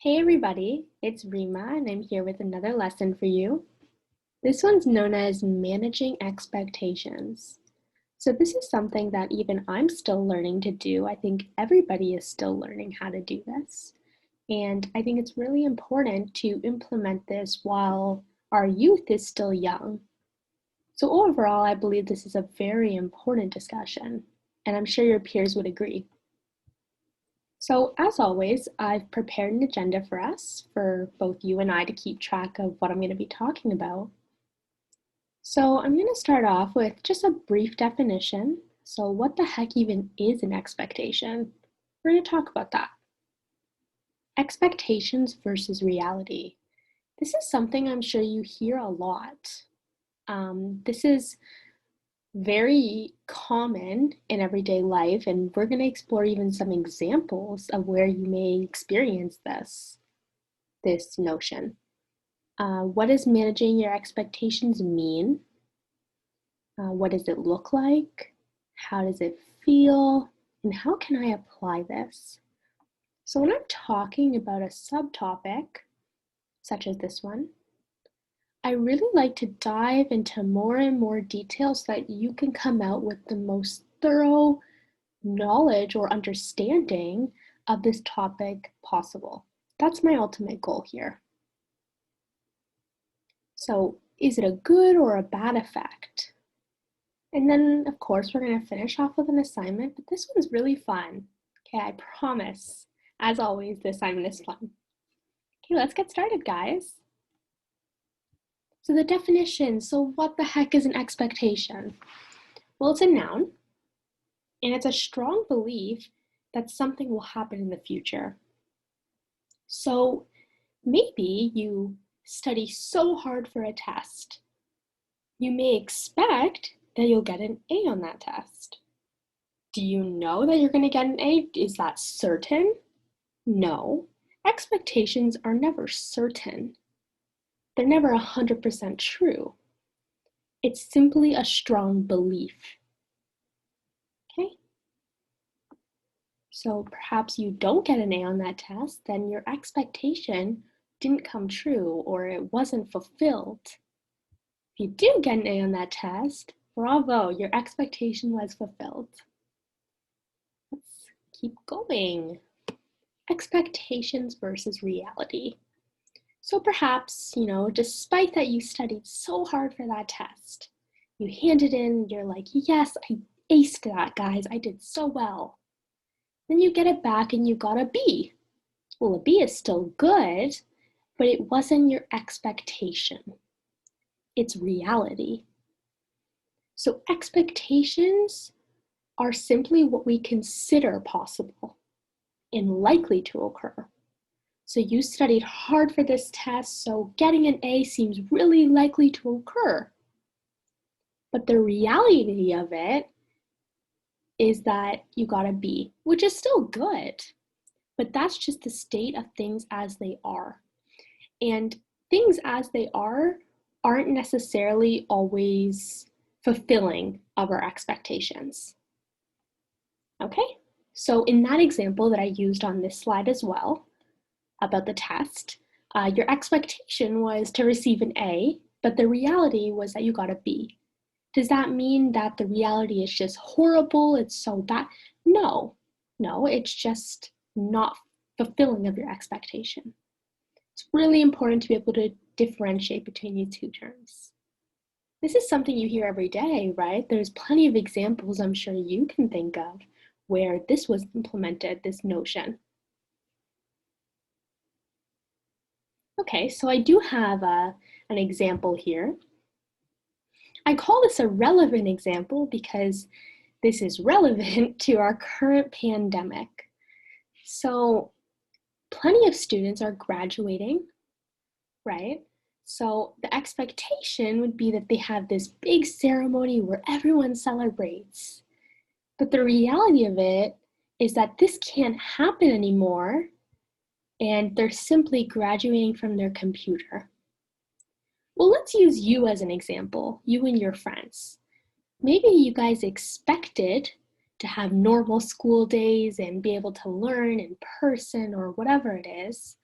Hey everybody, it's Rima and I'm here with another lesson for you. This one's known as managing expectations. So this is something that even I'm still learning to do. I think everybody is still learning how to do this. And I think it's really important to implement this while our youth is still young. So overall, I believe this is a very important discussion, and I'm sure your peers would agree. So, as always, I've prepared an agenda for us, for both you and I to keep track of what I'm going to be talking about. So, I'm going to start off with just a brief definition. So, what the heck even is an expectation? We're going to talk about that. Expectations versus reality. This is something I'm sure you hear a lot. This is very common in everyday life, and we're going to explore even some examples of where you may experience this notion. What does managing your expectations mean? What does it look like? How does it feel? And how can I apply this? So when I'm talking about a subtopic, such as this one, I really like to dive into more and more details so that you can come out with the most thorough knowledge or understanding of this topic possible. That's my ultimate goal here. So, is it a good or a bad effect? And then, of course, we're going to finish off with an assignment, but this one's really fun. Okay, I promise. As always, the assignment is fun. Okay, let's get started, guys. So, the definition. So, what the heck is an expectation? Well, it's a noun, and it's a strong belief that something will happen in the future. So, maybe you study so hard for a test. You may expect that you'll get an A on that test. Do you know that you're going to get an A? Is that certain? No. Expectations are never certain. They're never 100% true. It's simply a strong belief. Okay? So perhaps you don't get an A on that test, then your expectation didn't come true or it wasn't fulfilled. If you do get an A on that test, bravo, your expectation was fulfilled. Let's keep going. Expectations versus reality. So perhaps, despite that you studied so hard for that test, you hand it in, you're like, yes, I aced that, guys, I did so well. Then you get it back and you got a B. Well, a B is still good, but it wasn't your expectation. It's reality. So expectations are simply what we consider possible and likely to occur. So you studied hard for this test, so getting an A seems really likely to occur. But the reality of it is that you got a B, which is still good. But that's just the state of things as they are. And things as they aren't necessarily always fulfilling of our expectations. Okay, so in that example that I used on this slide as well about the test, your expectation was to receive an A, but the reality was that you got a B. Does that mean that the reality is just horrible? It's so bad? No, it's just not fulfilling of your expectation. It's really important to be able to differentiate between these two terms. This is something you hear every day, right? There's plenty of examples I'm sure you can think of where this was implemented, this notion. Okay, so I do have an example here. I call this a relevant example because this is relevant to our current pandemic. So plenty of students are graduating, right? So the expectation would be that they have this big ceremony where everyone celebrates. But the reality of it is that this can't happen anymore, and they're simply graduating from their computer. Well, let's use you as an example, you and your friends. Maybe you guys expected to have normal school days and be able to learn in person or whatever it is,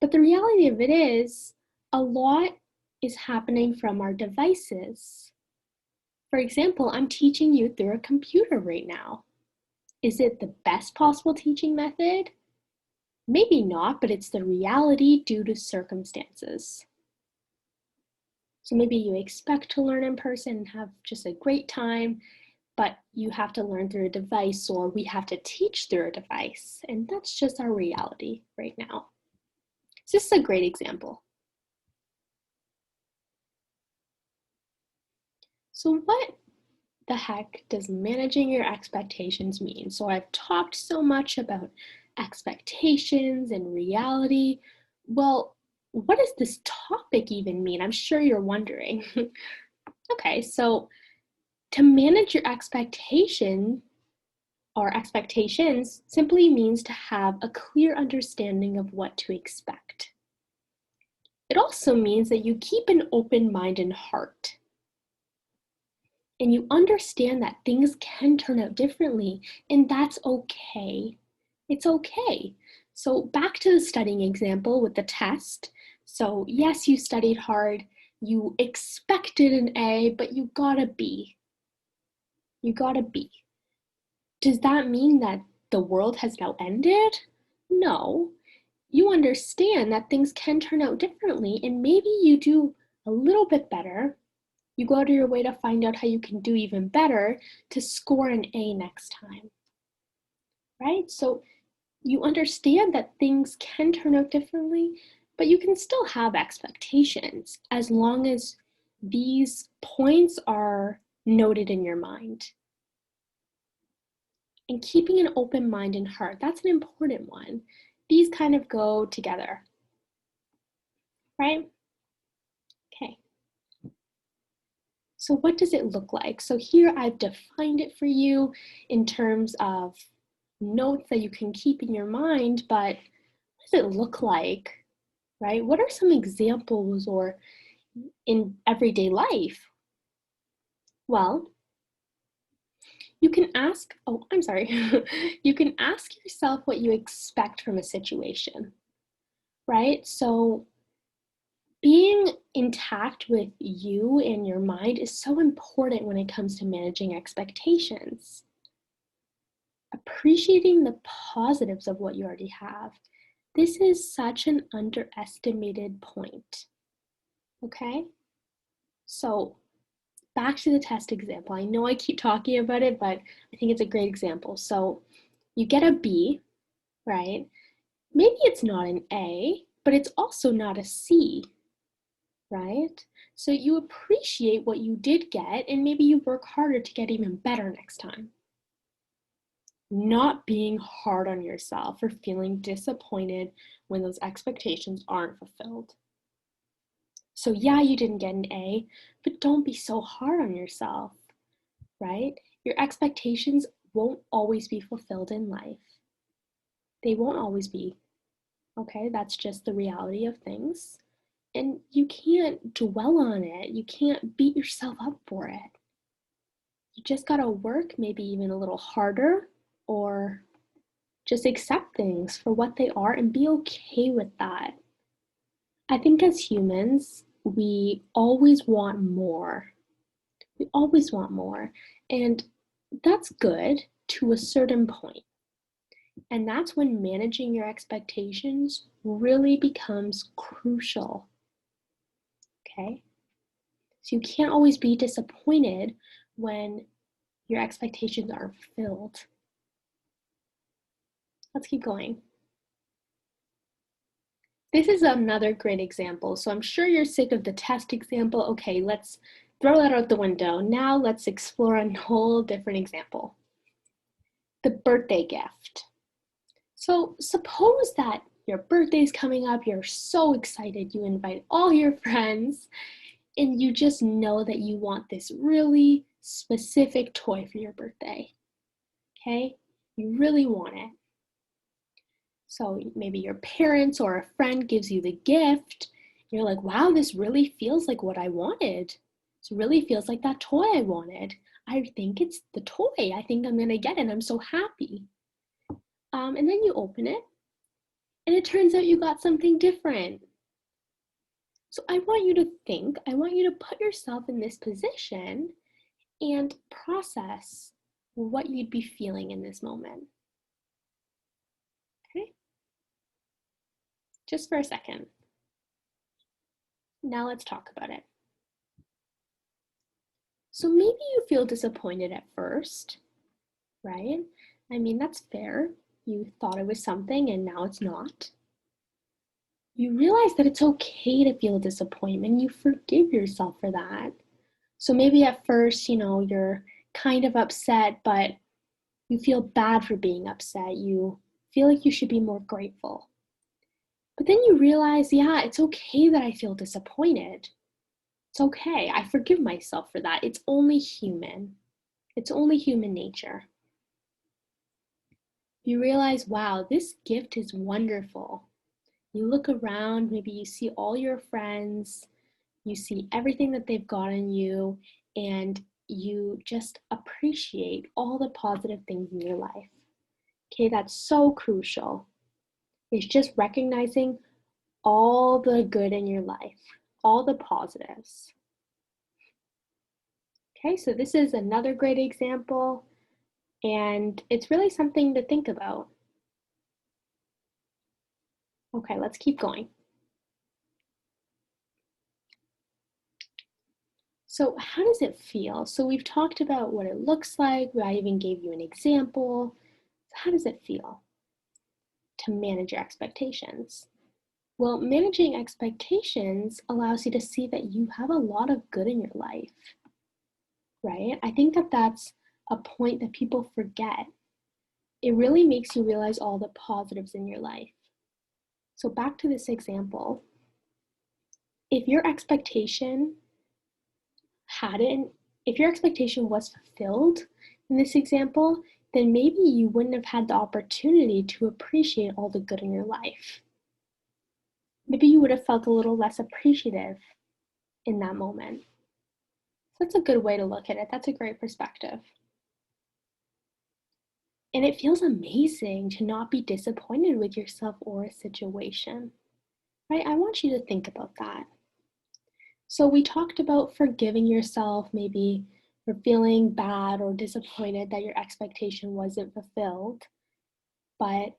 But the reality of it is, a lot is happening from our devices. For example, I'm teaching you through a computer right now. Is it the best possible teaching method? Maybe not, but it's the reality due to circumstances. So maybe you expect to learn in person and have just a great time, but you have to learn through a device, or we have to teach through a device. And that's just our reality right now. So this is a great example. So what the heck does managing your expectations mean? So I've talked so much about expectations and reality. Well, what does this topic even mean? I'm sure you're wondering. Okay, so to manage your expectation or expectations simply means to have a clear understanding of what to expect. It also means that you keep an open mind and heart. And you understand that things can turn out differently, and that's okay. It's okay. So back to the studying example with the test. So yes, you studied hard, you expected an A, but you got a B. You got a B. Does that mean that the world has now ended? No. You understand that things can turn out differently, and maybe you do a little bit better. You go out of your way to find out how you can do even better to score an A next time, right? So you understand that things can turn out differently, but you can still have expectations as long as these points are noted in your mind. And keeping an open mind and heart, that's an important one. These kind of go together, right? Okay. So what does it look like? So here I've defined it for you in terms of notes that you can keep in your mind, but what does it look like, right? What are some examples or in everyday life? Well, you can ask, oh, I'm sorry. You can ask yourself what you expect from a situation, right? So being intact with you and your mind is so important when it comes to managing expectations. Appreciating the positives of what you already have. This is such an underestimated point. Okay? So, back to the test example. I know I keep talking about it, but I think it's a great example. So, you get a B, right? Maybe it's not an A, but it's also not a C, right? So, you appreciate what you did get, and maybe you work harder to get even better next time. Not being hard on yourself or feeling disappointed when those expectations aren't fulfilled. So, yeah, you didn't get an A, but don't be so hard on yourself, right? Your expectations won't always be fulfilled in life. They won't always be, okay? That's just the reality of things. And you can't dwell on it, you can't beat yourself up for it. You just gotta work maybe even a little harder, or just accept things for what they are and be okay with that. I think as humans, we always want more. We always want more. And that's good to a certain point. And that's when managing your expectations really becomes crucial. Okay? So you can't always be disappointed when your expectations aren't filled. Let's keep going. This is another great example. So I'm sure you're sick of the test example. Okay, let's throw that out the window. Now let's explore a whole different example. The birthday gift. So suppose that your birthday's coming up, you're so excited, you invite all your friends, and you just know that you want this really specific toy for your birthday. Okay? You really want it. So maybe your parents or a friend gives you the gift. You're like, wow, this really feels like what I wanted. This really feels like that toy I wanted. I think it's the toy. I think I'm going to get it. I'm so happy. And then you open it. and it turns out you got something different. So I want you to think, I want you to put yourself in this position and process what you'd be feeling in this moment. Okay? Just for a second. Now let's talk about it. So maybe you feel disappointed at first, right? I mean, that's fair. You thought it was something and now it's not. You realize that it's okay to feel disappointment. You forgive yourself for that. So maybe at first, you're kind of upset, but you feel bad for being upset. You feel like you should be more grateful. But then you realize, yeah, it's okay that I feel disappointed. It's okay. I forgive myself for that. It's only human. It's only human nature. You realize, wow, this gift is wonderful. You look around, maybe you see all your friends, you see everything that they've gotten you, and you just appreciate all the positive things in your life. Okay, that's so crucial. It's just recognizing all the good in your life, all the positives. Okay, so this is another great example, and it's really something to think about. Okay, let's keep going. So how does it feel? So we've talked about what it looks like. I even gave you an example. So how does it feel to manage your expectations? Well, managing expectations allows you to see that you have a lot of good in your life, right? I think that that's a point that people forget. It really makes you realize all the positives in your life. So back to this example, if your expectation if your expectation was fulfilled in this example, then maybe you wouldn't have had the opportunity to appreciate all the good in your life. Maybe you would have felt a little less appreciative in that moment. So that's a good way to look at it. That's a great perspective. And it feels amazing to not be disappointed with yourself or a situation, right? I want you to think about that. So we talked about forgiving yourself, maybe for feeling bad or disappointed that your expectation wasn't fulfilled, but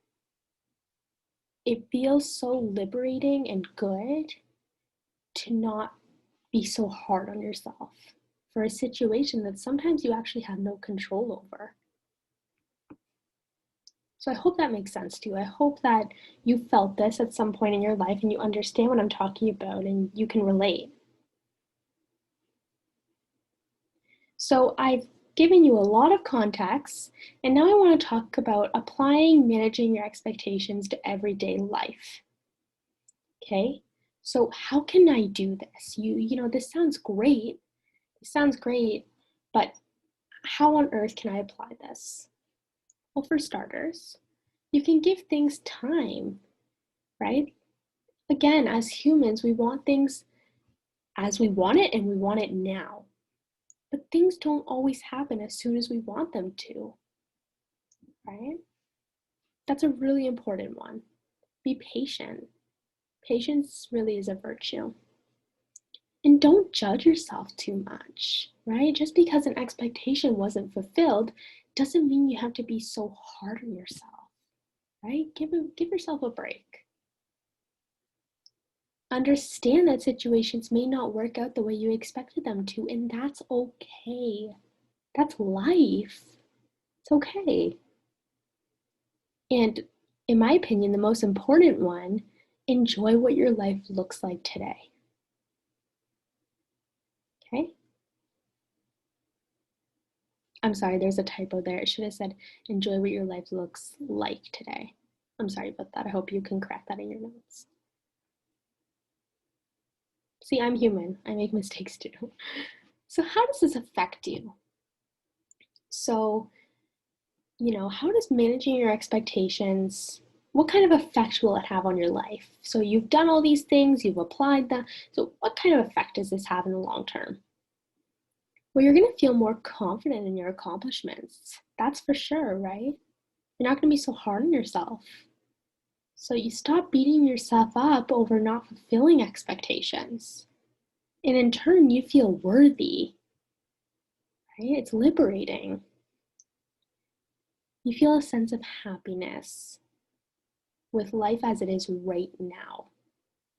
it feels so liberating and good to not be so hard on yourself for a situation that sometimes you actually have no control over. So I hope that makes sense to you. I hope that you felt this at some point in your life and you understand what I'm talking about and you can relate. So I've given you a lot of context, and now I want to talk about applying managing your expectations to everyday life. Okay, so how can I do this? This sounds great. This sounds great, but how on earth can I apply this? Well, for starters, you can give things time, right? Again, as humans, we want things as we want it and we want it now. But things don't always happen as soon as we want them to, right? That's a really important one. Be patient. Patience really is a virtue. And don't judge yourself too much, right? Just because an expectation wasn't fulfilled doesn't mean you have to be so hard on yourself, right? Give yourself a break. Understand that situations may not work out the way you expected them to, and that's okay. That's life. It's okay. And in my opinion, the most important one, enjoy what your life looks like today. Okay? I'm sorry, there's a typo there. It should have said, enjoy what your life looks like today. I'm sorry about that. I hope you can correct that in your notes. See, I'm human. I make mistakes too. So how does this affect you? So, how does managing your expectations, what kind of effect will it have on your life? So you've done all these things, you've applied them. So what kind of effect does this have in the long term? Well, you're going to feel more confident in your accomplishments. That's for sure, right? You're not going to be so hard on yourself. So you stop beating yourself up over not fulfilling expectations. And in turn, you feel worthy, right? It's liberating. You feel a sense of happiness with life as it is right now.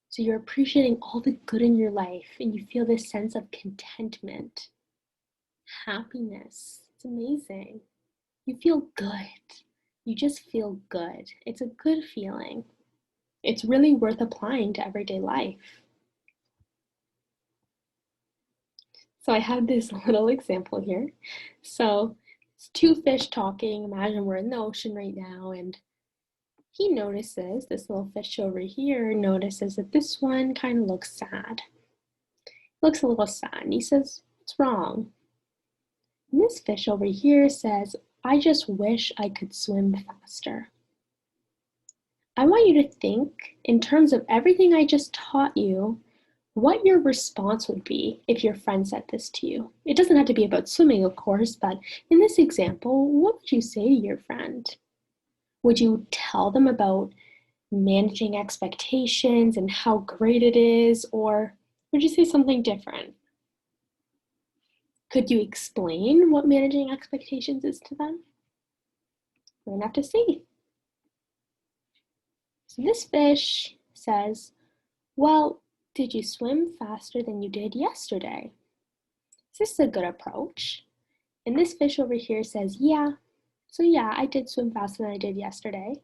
So you're appreciating all the good in your life and you feel this sense of contentment, happiness. It's amazing. You feel good. You just feel good. It's a good feeling. It's really worth applying to everyday life. So I have this little example here. So it's two fish talking. Imagine we're in the ocean right now, and he notices, this little fish over here notices that this one kind of looks sad. Looks a little sad. And he says, "What's wrong?" And this fish over here says, "I just wish I could swim faster." I want you to think, in terms of everything I just taught you, what your response would be if your friend said this to you. It doesn't have to be about swimming, of course, but in this example, what would you say to your friend? Would you tell them about managing expectations and how great it is, or would you say something different? Could you explain what managing expectations is to them? We're gonna have to see. So this fish says, "Well, did you swim faster than you did yesterday?" This is a good approach. And this fish over here says, "Yeah, so yeah, I did swim faster than I did yesterday."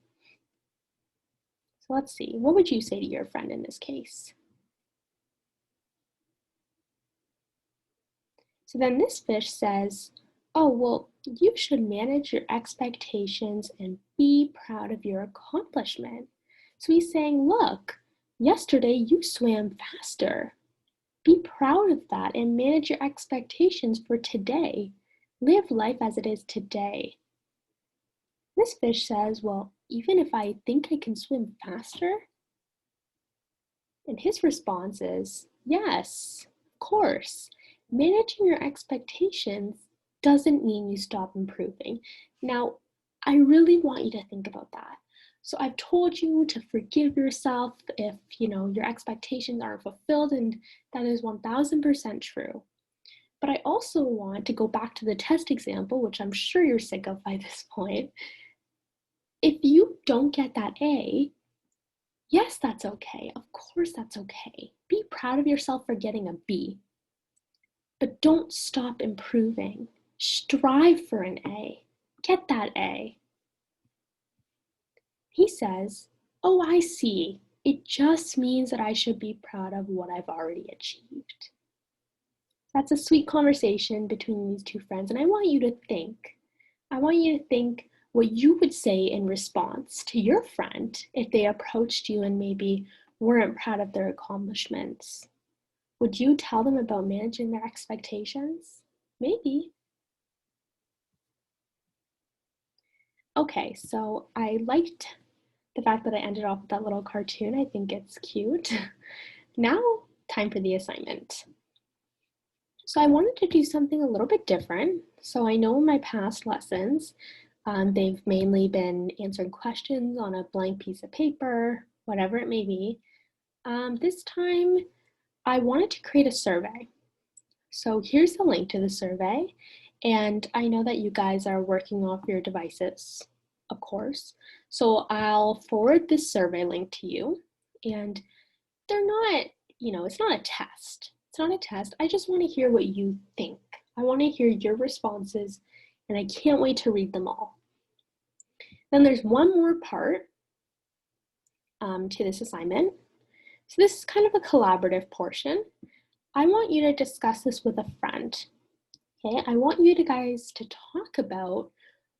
So let's see, what would you say to your friend in this case? So then this fish says, "Oh, well, you should manage your expectations and be proud of your accomplishment." So he's saying, look, yesterday you swam faster. Be proud of that and manage your expectations for today. Live life as it is today. This fish says, "Well, even if I think I can swim faster?" And his response is, "Yes, of course. Managing your expectations doesn't mean you stop improving." Now, I really want you to think about that. So I've told you to forgive yourself if, your expectations aren't fulfilled, and that is 1000% true. But I also want to go back to the test example, which I'm sure you're sick of by this point. If you don't get that A, yes, that's okay. Of course, that's okay. Be proud of yourself for getting a B, but don't stop improving. Strive for an A. Get that A. He says, "Oh, I see. It just means that I should be proud of what I've already achieved." That's a sweet conversation between these two friends, and I want you to think. I want you to think what you would say in response to your friend if they approached you and maybe weren't proud of their accomplishments. Would you tell them about managing their expectations? Maybe. Okay, so I liked the fact that I ended off with that little cartoon. I think it's cute. Now, time for the assignment. So I wanted to do something a little bit different. So I know in my past lessons, they've mainly been answering questions on a blank piece of paper, whatever it may be. This time, I wanted to create a survey. So here's the link to the survey. And I know that you guys are working off your devices, of course. So I'll forward this survey link to you. And they're not, it's not a test. It's not a test. I just want to hear what you think. I want to hear your responses, and I can't wait to read them all. Then there's one more part to this assignment. So this is kind of a collaborative portion. I want you to discuss this with a friend. Okay, I want you guys to talk about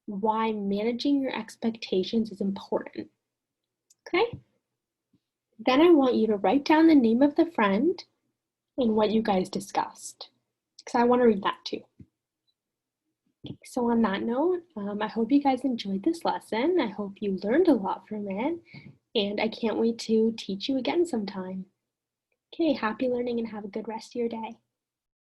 why managing your expectations is important. Okay? Then I want you to write down the name of the friend and what you guys discussed, because I want to read that too. So on that note, I hope you guys enjoyed this lesson. I hope you learned a lot from it, and I can't wait to teach you again sometime. Okay, happy learning and have a good rest of your day.